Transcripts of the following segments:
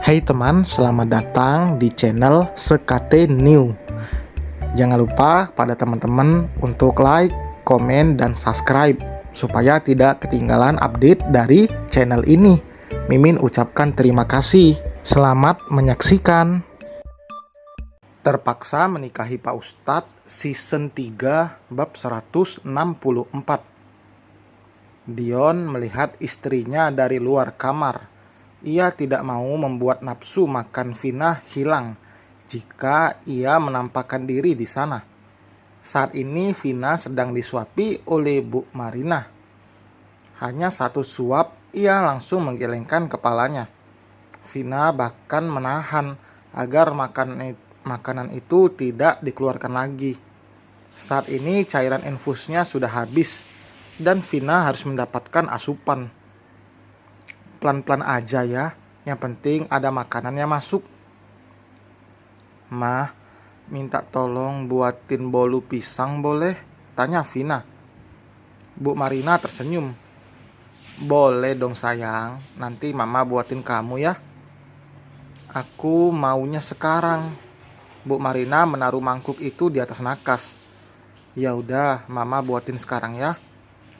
Hai teman, selamat datang di channel Sekate New. Jangan lupa pada teman-teman untuk like, komen, dan subscribe supaya tidak ketinggalan update dari channel ini. Mimin ucapkan terima kasih. Selamat menyaksikan. Terpaksa menikahi Pak Ustadz season 3 bab 164. Dion melihat istrinya dari luar kamar. Ia tidak mau membuat nafsu makan Vina hilang jika ia menampakkan diri di sana. Saat ini Vina sedang disuapi oleh Bu Marina. Hanya satu suap, ia langsung menggelengkan kepalanya. Vina bahkan menahan agar makanan itu tidak dikeluarkan lagi. Saat ini cairan infusnya sudah habis dan Vina harus mendapatkan asupan. Pelan-pelan aja ya, yang penting ada makanannya masuk. Mah, minta tolong buatin bolu pisang boleh? Tanya Vina. Bu Marina tersenyum. Boleh dong sayang, nanti mama buatin kamu ya. Aku maunya sekarang. Bu Marina menaruh mangkuk itu di atas nakas. Ya udah, mama buatin sekarang ya.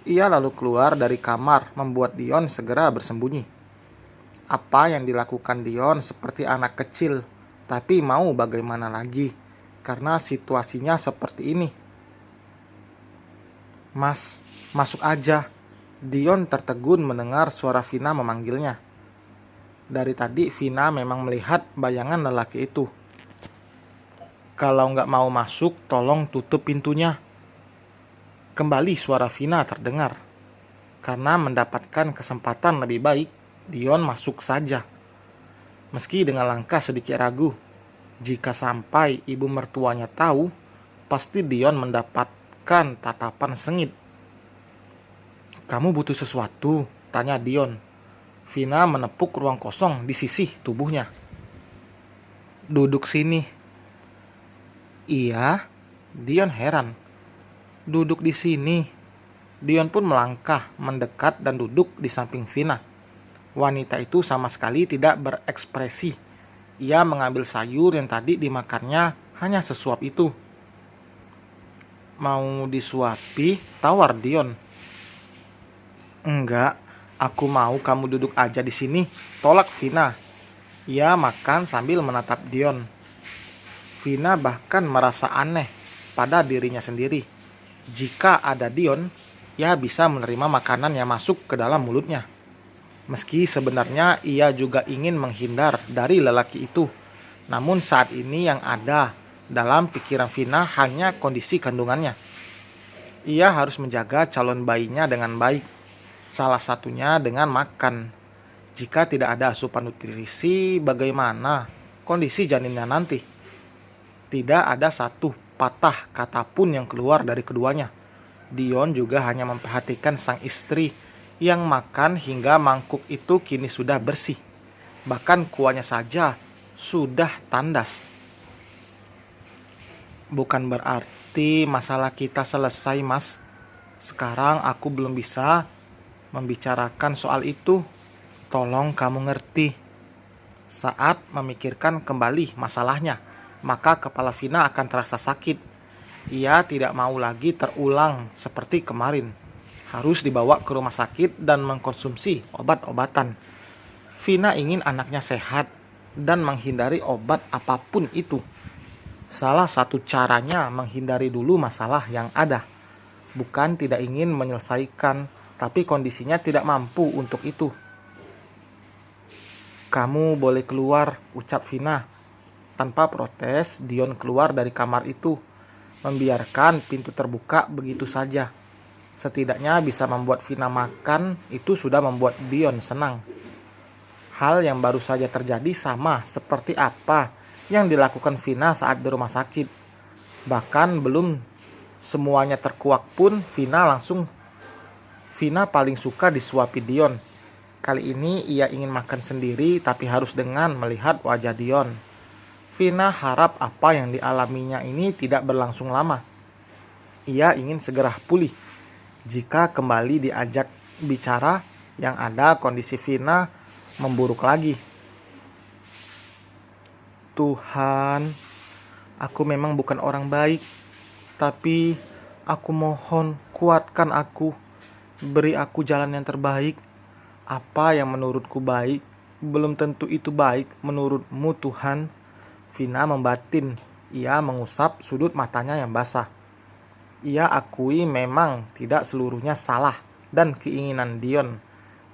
Ia lalu keluar dari kamar, membuat Dion segera bersembunyi. Apa yang dilakukan Dion seperti anak kecil, tapi mau bagaimana lagi, karena situasinya seperti ini. Mas, masuk aja. Dion tertegun mendengar suara Vina memanggilnya. Dari tadi Vina memang melihat bayangan lelaki itu. Kalau nggak mau masuk, tolong tutup pintunya. Kembali suara Vina terdengar. Karena mendapatkan kesempatan lebih baik, Dion masuk saja. Meski dengan langkah sedikit ragu, jika sampai ibu mertuanya tahu, pasti Dion mendapatkan tatapan sengit. Kamu butuh sesuatu? Tanya Dion. Vina menepuk ruang kosong di sisi tubuhnya. Duduk sini. Iya, Dion heran. Duduk di sini. Dion pun melangkah, mendekat dan duduk di samping Vina. Wanita itu sama sekali tidak berekspresi. Ia mengambil sayur yang tadi dimakannya hanya sesuap itu. Mau disuapi? Tawar Dion. Enggak, aku mau kamu duduk aja di sini, tolak Vina. Ia makan sambil menatap Dion. Vina bahkan merasa aneh pada dirinya sendiri. Jika ada Dion, ia bisa menerima makanan yang masuk ke dalam mulutnya. Meski sebenarnya ia juga ingin menghindar dari lelaki itu. Namun saat ini yang ada dalam pikiran Vina hanya kondisi kandungannya. Ia harus menjaga calon bayinya dengan baik. Salah satunya dengan makan. Jika tidak ada asupan nutrisi, bagaimana kondisi janinnya nanti? Tidak ada satu patah kata pun yang keluar dari keduanya. Dion juga hanya memperhatikan sang istri yang makan hingga mangkuk itu kini sudah bersih. Bahkan kuahnya saja sudah tandas. Bukan berarti masalah kita selesai, Mas. Sekarang aku belum bisa membicarakan soal itu. Tolong kamu ngerti. Saat memikirkan kembali masalahnya, maka kepala Vina akan terasa sakit. Ia tidak mau lagi terulang seperti kemarin. Harus dibawa ke rumah sakit dan mengkonsumsi obat-obatan. Vina ingin anaknya sehat dan menghindari obat apapun itu. Salah satu caranya menghindari dulu masalah yang ada. Bukan tidak ingin menyelesaikan, tapi kondisinya tidak mampu untuk itu. Kamu boleh keluar, ucap Vina. Tanpa protes, Dion keluar dari kamar itu, membiarkan pintu terbuka begitu saja. Setidaknya bisa membuat Vina makan, itu sudah membuat Dion senang. Hal yang baru saja terjadi sama seperti apa yang dilakukan Vina saat di rumah sakit. Bahkan belum semuanya terkuak pun, Vina paling suka disuapi Dion. Kali ini ia ingin makan sendiri tapi harus dengan melihat wajah Dion. Vina harap apa yang dialaminya ini tidak berlangsung lama. Ia ingin segera pulih. Jika kembali diajak bicara, yang ada kondisi Vina memburuk lagi. Tuhan, aku memang bukan orang baik, tapi aku mohon kuatkan aku, beri aku jalan yang terbaik. Apa yang menurutku baik, belum tentu itu baik menurutmu Tuhan. Vina membatin, ia mengusap sudut matanya yang basah. Ia akui memang tidak seluruhnya salah dan keinginan Dion.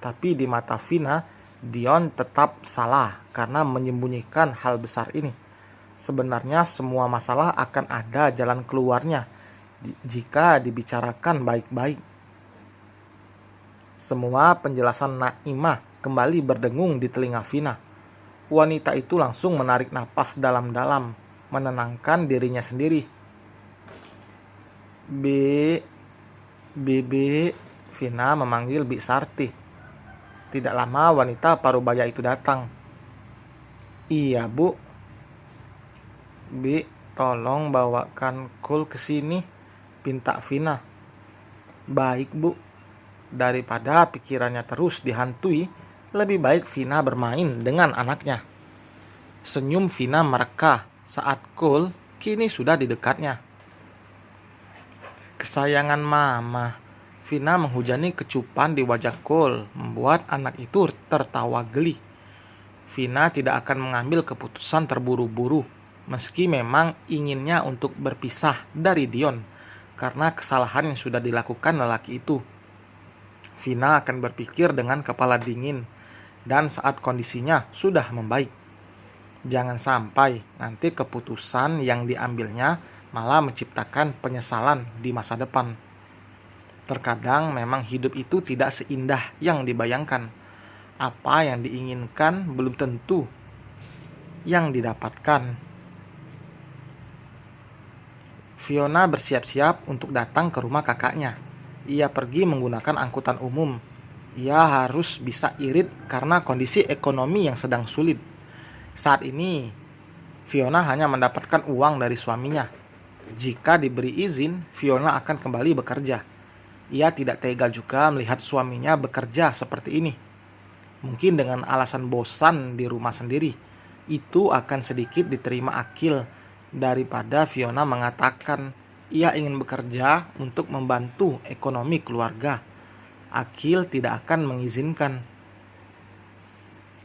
Tapi di mata Vina, Dion tetap salah karena menyembunyikan hal besar ini. Sebenarnya semua masalah akan ada jalan keluarnya jika dibicarakan baik-baik. Semua penjelasan Naimah kembali berdengung di telinga Vina. Wanita itu langsung menarik napas dalam-dalam, menenangkan dirinya sendiri. Bibi, Vina memanggil Bi Sarti. Tidak lama wanita parubaya itu datang. Iya, Bu. Bi, tolong bawakan kul ke sini, pinta Vina. Baik, Bu. Daripada pikirannya terus dihantui, lebih baik Vina bermain dengan anaknya. Senyum Vina mereka saat kul kini sudah di dekatnya. Kesayangan mama, Vina menghujani kecupan di wajah kul, membuat anak itu tertawa geli. Vina tidak akan mengambil keputusan terburu-buru, meski memang inginnya untuk berpisah dari Dion, karena kesalahan yang sudah dilakukan lelaki itu. Vina akan berpikir dengan kepala dingin dan saat kondisinya sudah membaik. Jangan sampai nanti keputusan yang diambilnya malah menciptakan penyesalan di masa depan. Terkadang memang hidup itu tidak seindah yang dibayangkan. Apa yang diinginkan belum tentu yang didapatkan. Fiona bersiap-siap untuk datang ke rumah kakaknya. Ia pergi menggunakan angkutan umum. Ia harus bisa irit karena kondisi ekonomi yang sedang sulit. Saat ini, Fiona hanya mendapatkan uang dari suaminya. Jika diberi izin, Fiona akan kembali bekerja. Ia tidak tega juga melihat suaminya bekerja seperti ini. Mungkin dengan alasan bosan di rumah sendiri, itu akan sedikit diterima Akil daripada Fiona mengatakan ia ingin bekerja untuk membantu ekonomi keluarga. Akil tidak akan mengizinkan.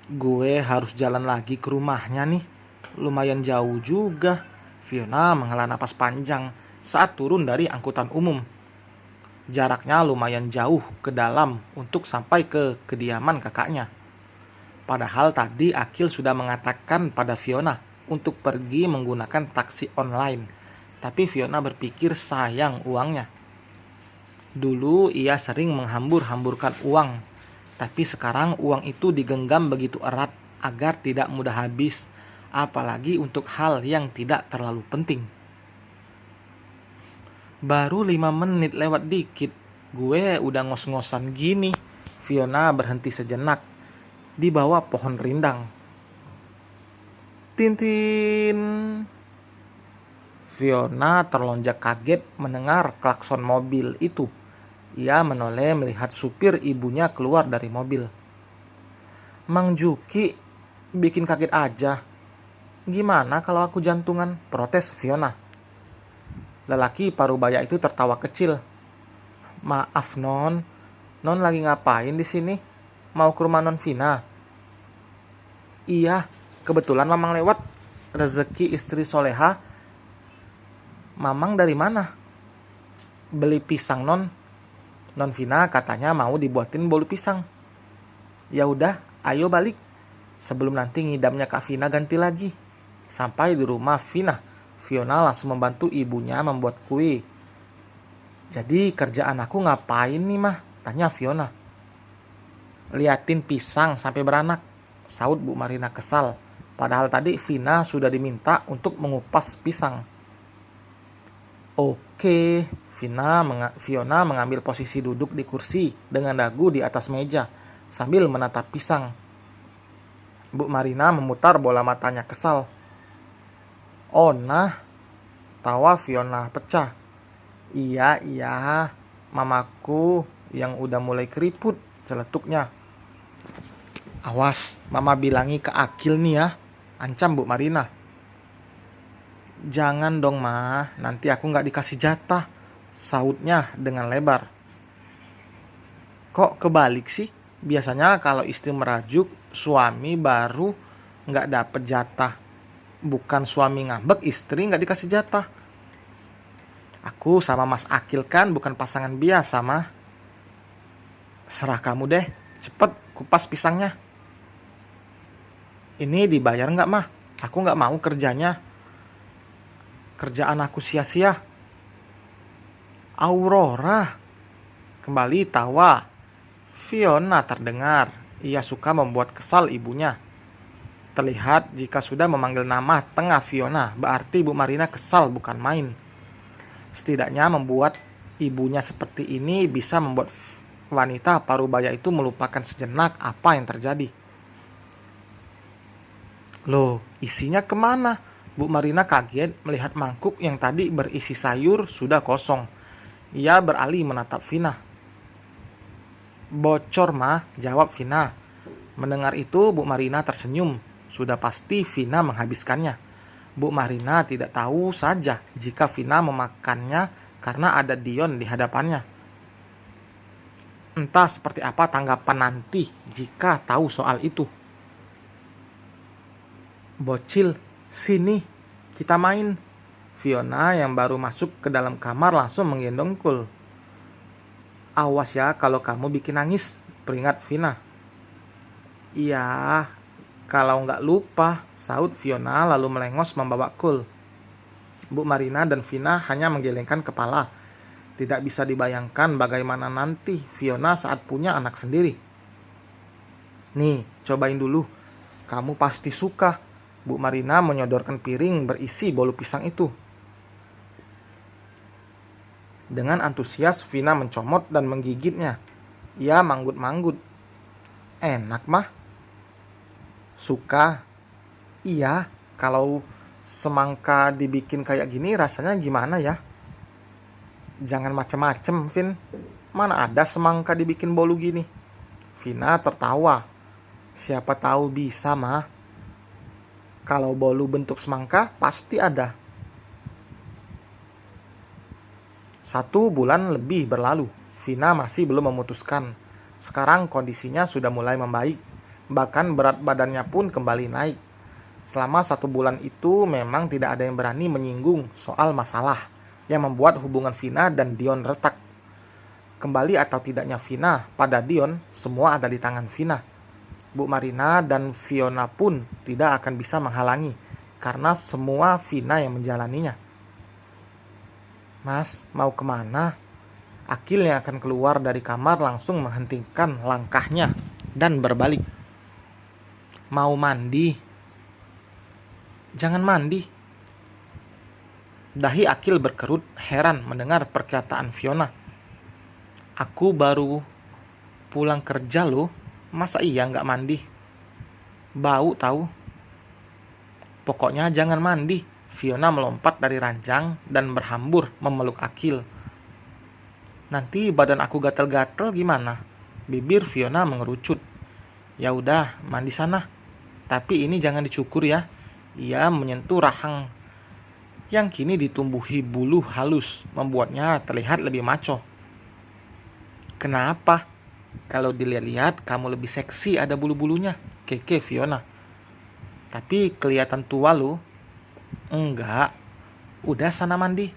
Gue harus jalan lagi ke rumahnya nih. Lumayan jauh juga. Fiona menghela napas panjang saat turun dari angkutan umum. Jaraknya lumayan jauh ke dalam untuk sampai ke kediaman kakaknya. Padahal tadi Akil sudah mengatakan pada Fiona untuk pergi menggunakan taksi online. Tapi Fiona berpikir sayang uangnya. Dulu ia sering menghambur-hamburkan uang. Tapi sekarang uang itu digenggam begitu erat agar tidak mudah habis. Apalagi untuk hal yang tidak terlalu penting. Baru 5 menit lewat dikit. Gue udah ngos-ngosan gini. Fiona berhenti sejenak di bawah pohon rindang. Tintin. Fiona terlonjak kaget mendengar klakson mobil itu. Ia menoleh melihat supir ibunya keluar dari mobil. Mang Juki bikin kaget aja. Gimana kalau aku jantungan? Protes Fiona. Lelaki parubaya itu tertawa kecil. Maaf Non, Non lagi ngapain di sini? Mau ke rumah Non Vina? Iya, kebetulan Mamang lewat. Rezeki istri soleha. Mamang dari mana? Beli pisang Non. Non Vina katanya mau dibuatin bolu pisang. Ya udah, ayo balik. Sebelum nanti ngidamnya Kak Vina ganti lagi. Sampai di rumah Vina, Fiona langsung membantu ibunya membuat kue. Jadi kerjaan aku ngapain nih mah? Tanya Fiona. Liatin pisang sampai beranak, saut Bu Marina kesal. Padahal tadi Vina sudah diminta untuk mengupas pisang. Oke, Fiona mengambil posisi duduk di kursi dengan dagu di atas meja sambil menatap pisang. Bu Marina memutar bola matanya kesal. Oh nah, tawa Fiona pecah. Iya, mamaku yang udah mulai keriput, celetuknya. Awas, mama bilangi ke Akil nih ya, ancam Bu Marina. Jangan dong Ma, nanti aku nggak dikasih jatah, sautnya dengan lebar. Kok kebalik sih? Biasanya kalau istri merajuk, suami baru nggak dapet jatah. Bukan suami ngambek, istri nggak dikasih jatah. Aku sama Mas Akil kan bukan pasangan biasa, mah. Serah kamu deh, cepet kupas pisangnya. Ini dibayar nggak, mah? Aku nggak mau kerjanya. Kerjaan aku sia-sia. Aurora kembali tawa. Fiona terdengar. Ia suka membuat kesal ibunya. Terlihat jika sudah memanggil nama tengah Fiona, berarti Bu Marina kesal bukan main. Setidaknya membuat ibunya seperti ini bisa membuat wanita parubaya itu melupakan sejenak apa yang terjadi. Loh, isinya kemana? Bu Marina kaget melihat mangkuk yang tadi berisi sayur sudah kosong. Ia beralih menatap Vina. Bocor mah, jawab Vina. Mendengar itu Bu Marina tersenyum. Sudah pasti Vina menghabiskannya. Bu Marina tidak tahu saja jika Vina memakannya karena ada Dion di hadapannya. Entah seperti apa tanggapan nanti jika tahu soal itu. Bocil, sini, kita main. Fiona yang baru masuk ke dalam kamar langsung menggendong Kul. Awas ya kalau kamu bikin nangis, peringat Vina. Iya, kalau nggak lupa, saut Fiona lalu melengos membawa Kul. Bu Marina dan Vina hanya menggelengkan kepala. Tidak bisa dibayangkan bagaimana nanti Fiona saat punya anak sendiri. Nih, cobain dulu. Kamu pasti suka. Bu Marina menyodorkan piring berisi bolu pisang itu. Dengan antusias Vina mencomot dan menggigitnya. Ia manggut-manggut. Enak mah. Suka. Iya, kalau semangka dibikin kayak gini rasanya gimana ya? Jangan macem-macem, Vin. Mana ada semangka dibikin bolu gini? Vina tertawa. Siapa tahu bisa mah. Kalau bolu bentuk semangka pasti ada. 1 bulan lebih berlalu. Vina masih belum memutuskan. Sekarang kondisinya sudah mulai membaik. Bahkan berat badannya pun kembali naik. Selama 1 bulan itu memang tidak ada yang berani menyinggung soal masalah yang membuat hubungan Vina dan Dion retak. Kembali atau tidaknya Vina pada Dion, semua ada di tangan Vina. Bu Marina dan Fiona pun tidak akan bisa menghalangi karena semua Vina yang menjalaninya. Mas, mau kemana? Akil yang akan keluar dari kamar langsung menghentikan langkahnya dan berbalik. Mau mandi? Jangan mandi. Dahi Akil berkerut heran mendengar perkataan Fiona. Aku baru pulang kerja loh, masa iya nggak mandi? Bau tahu. Pokoknya jangan mandi. Fiona melompat dari ranjang dan berhambur memeluk Akil. Nanti badan aku gatal-gatal gimana? Bibir Fiona mengerucut. Ya udah, mandi sana. Tapi ini jangan dicukur ya. Ia menyentuh rahang yang kini ditumbuhi bulu halus, membuatnya terlihat lebih maco. Kenapa? Kalau dilihat-lihat kamu lebih seksi ada bulu-bulunya, keke Fiona. Tapi kelihatan tua lo. Enggak, udah sana mandi.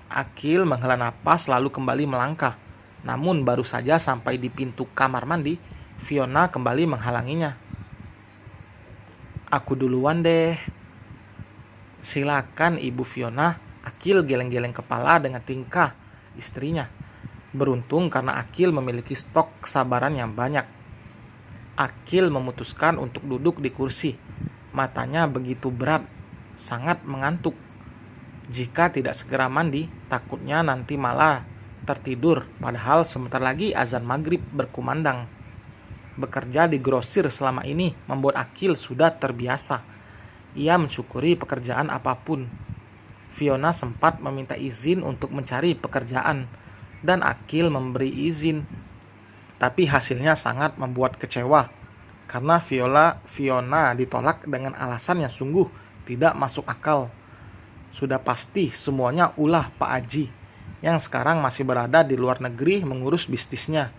Akil menghela napas lalu kembali melangkah. Namun baru saja sampai di pintu kamar mandi, Fiona kembali menghalanginya. Aku duluan deh. Silakan Ibu Fiona. Akil geleng-geleng kepala dengan tingkah istrinya. Beruntung karena Akil memiliki stok kesabaran yang banyak. Akil memutuskan untuk duduk di kursi. Matanya begitu berat, sangat mengantuk. Jika tidak segera mandi, takutnya nanti malah tertidur, padahal sebentar lagi azan maghrib berkumandang. Bekerja di grosir selama ini membuat Akil sudah terbiasa. Ia mensyukuri pekerjaan apapun. Fiona sempat meminta izin untuk mencari pekerjaan, dan Akil memberi izin. Tapi hasilnya sangat membuat kecewa, karena Fiona ditolak dengan alasan yang sungguh tidak masuk akal. Sudah pasti semuanya ulah Pak Aji yang sekarang masih berada di luar negeri mengurus bisnisnya.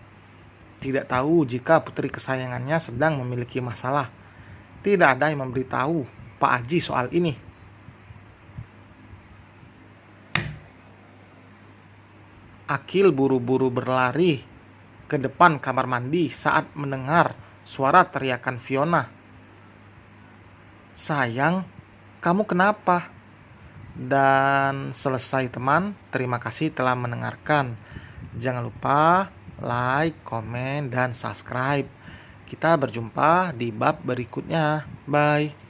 Tidak tahu jika putri kesayangannya sedang memiliki masalah. Tidak ada yang memberitahu Pak Aji soal ini. Akil buru-buru berlari ke depan kamar mandi saat mendengar suara teriakan Fiona. "Sayang, kamu kenapa?" Dan selesai teman, terima kasih telah mendengarkan. Jangan lupa like, komen, dan subscribe. Kita berjumpa di bab berikutnya. Bye.